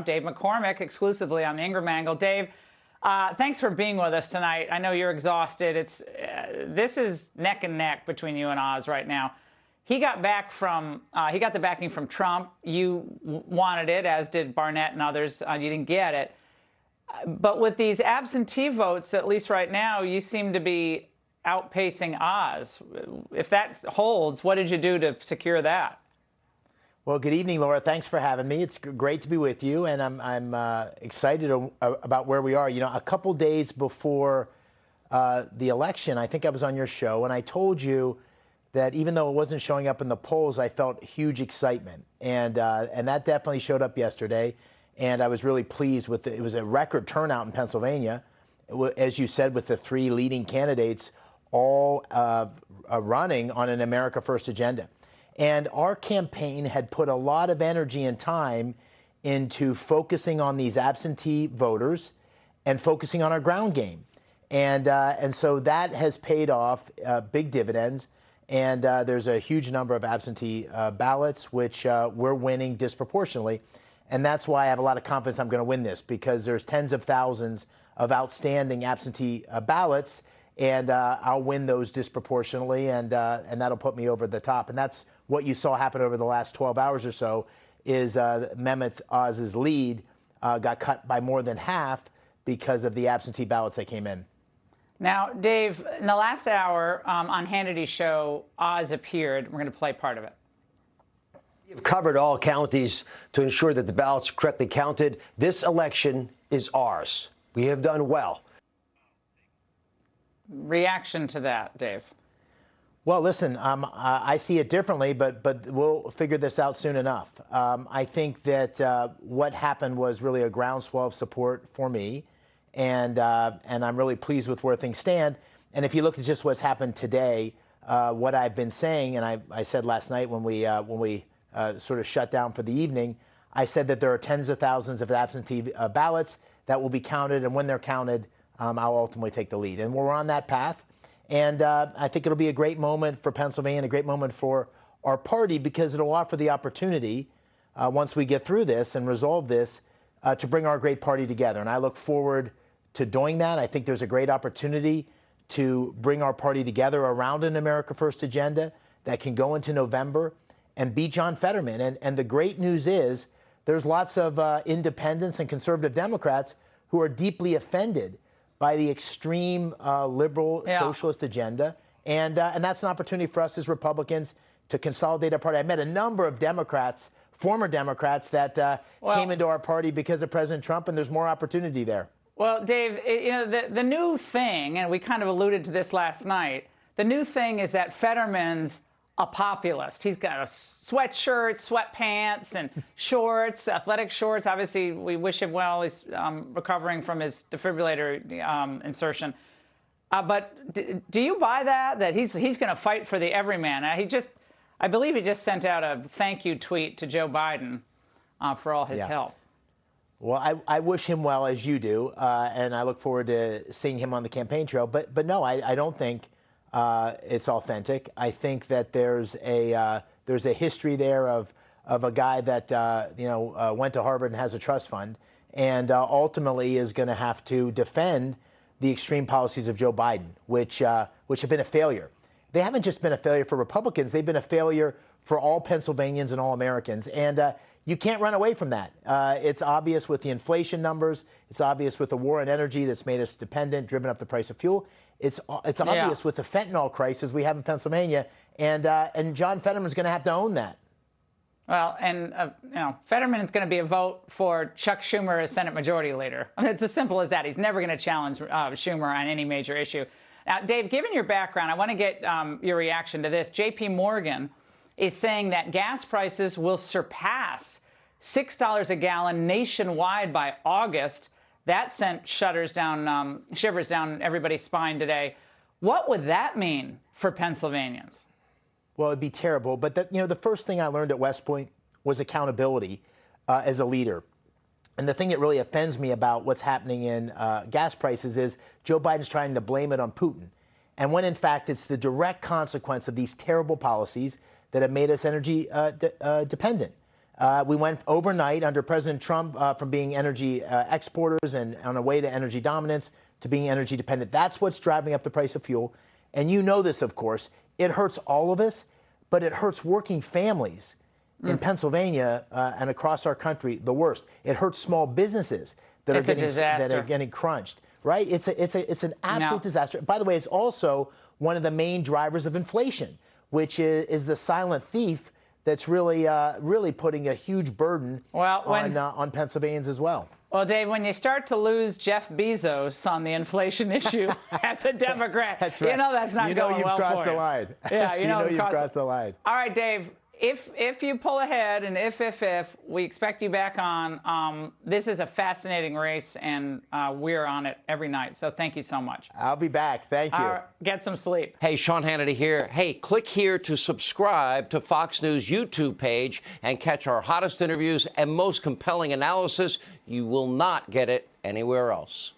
Dave McCormick, exclusively on the Ingraham Angle. Dave, thanks for being with us tonight. I know you're exhausted. This is neck and neck between you and Oz right now. He got the backing from Trump. You wanted it, as did Barnett and others. You didn't get it. But with these absentee votes, at least right now, you seem to be outpacing Oz. If that holds, what did you do to secure that? Well, good evening, Laura. Thanks for having me. It's great to be with you, and I'm excited about where we are. You know, a couple days before the election, I think I was on your show, and I told you that even though it wasn't showing up in the polls, I felt huge excitement, and that definitely showed up yesterday. And I was really pleased with it. It was a record turnout in Pennsylvania, as you said, with the three leading candidates all running on an America First agenda. And our campaign had put a lot of energy and time into focusing on these absentee voters and focusing on our ground game. And so that has paid off big dividends. And there's a huge number of absentee ballots, which we're winning disproportionately. And that's why I have a lot of confidence I'm going to win this, because there's tens of thousands of outstanding absentee ballots, and I'll win those disproportionately, and that'll put me over the top. And that's what you saw happen over the last 12 hours or so, is Mehmet Oz's lead got cut by more than half because of the absentee ballots that came in. Now, Dave, in the last hour on Hannity's show, Oz appeared. We're going to play part of it. We've covered all counties to ensure that the ballots are correctly counted. This election is ours. We have done well. Reaction to that, Dave? Well, listen, I see it differently, but we'll figure this out soon enough. I think that what happened was really a groundswell of support for me, and I'm really pleased with where things stand. And if you look at just what's happened today, what I've been saying, and I said last night when we sort of shut down for the evening, I said that there are tens of thousands of absentee ballots that will be counted, and when they're counted, I'll ultimately take the lead. And we're on that path, and I think it'll be a great moment for Pennsylvania and a great moment for our party, because it'll offer the opportunity, once we get through this and resolve this, to bring our great party together. And I look forward to doing that. I think there's a great opportunity to bring our party together around an America First agenda that can go into November and beat John Fetterman. And the great news is there's lots of independents and conservative Democrats who are deeply offended by the extreme liberal socialist agenda. And that's an opportunity for us as Republicans to consolidate our party. I met a number of Democrats, former Democrats, that came into our party because of President Trump, and there's more opportunity there. Well, Dave, you know, the new thing, and we kind of alluded to this last night, the new thing is that Fetterman's a populist. He's got a sweatshirt, sweatpants, and shorts, athletic shorts. Obviously, we wish him well. He's recovering from his defibrillator insertion. But do you buy that he's going to fight for the everyman? I believe he just sent out a thank you tweet to Joe Biden for all his help. Well, I wish him well, as you do, and I look forward to seeing him on the campaign trail. But no, I don't think it's authentic. I think that there's a history there of a guy that went to Harvard and has a trust fund, and ultimately is going to have to defend the extreme policies of Joe Biden, which have been a failure. They haven't just been a failure for Republicans; they've been a failure for all Pennsylvanians and all Americans. And you can't run away from that. It's obvious with the inflation numbers. It's obvious with the war on energy that's made us dependent, driven up the price of fuel. It's obvious with the fentanyl crisis we have in Pennsylvania, and John Fetterman's going to have to own that. Well, and Fetterman is going to be a vote for Chuck Schumer as Senate Majority Leader. I mean, it's as simple as that. He's never going to challenge Schumer on any major issue. Now, Dave, given your background, I want to get your reaction to this. J.P. Morgan is saying that gas prices will surpass $6 a gallon nationwide by August. That sent shivers down everybody's spine today. What would that mean for Pennsylvanians? Well, it'd be terrible. But the first thing I learned at West Point was accountability as a leader. And the thing that really offends me about what's happening in gas prices is Joe Biden's trying to blame it on Putin. And when, in fact, it's the direct consequence of these terrible policies that have made us energy dependent. We went overnight under President Trump from being energy exporters and on a way to energy dominance to being energy dependent. That's what's driving up the price of fuel. And you know this, of course. It hurts all of us, but it hurts working families in Pennsylvania and across our country the worst. It hurts small businesses that are getting crunched. Right? It's an absolute disaster. By the way, it's also one of the main drivers of inflation, which is the silent thief that's really putting a huge burden on Pennsylvanians as well. Well, Dave, when you start to lose Jeff Bezos on the inflation issue as a Democrat, that's right. You know that's not going well for you. You know you've crossed the line. Yeah, you know you've crossed the line. All right, Dave. If you pull ahead and if we expect you back on, this is a fascinating race, and we're on it every night. So thank you so much. I'll be back. Thank you. Get some sleep. Hey, Sean Hannity here. Hey, click here to subscribe to Fox News YouTube page and catch our hottest interviews and most compelling analysis. You will not get it anywhere else.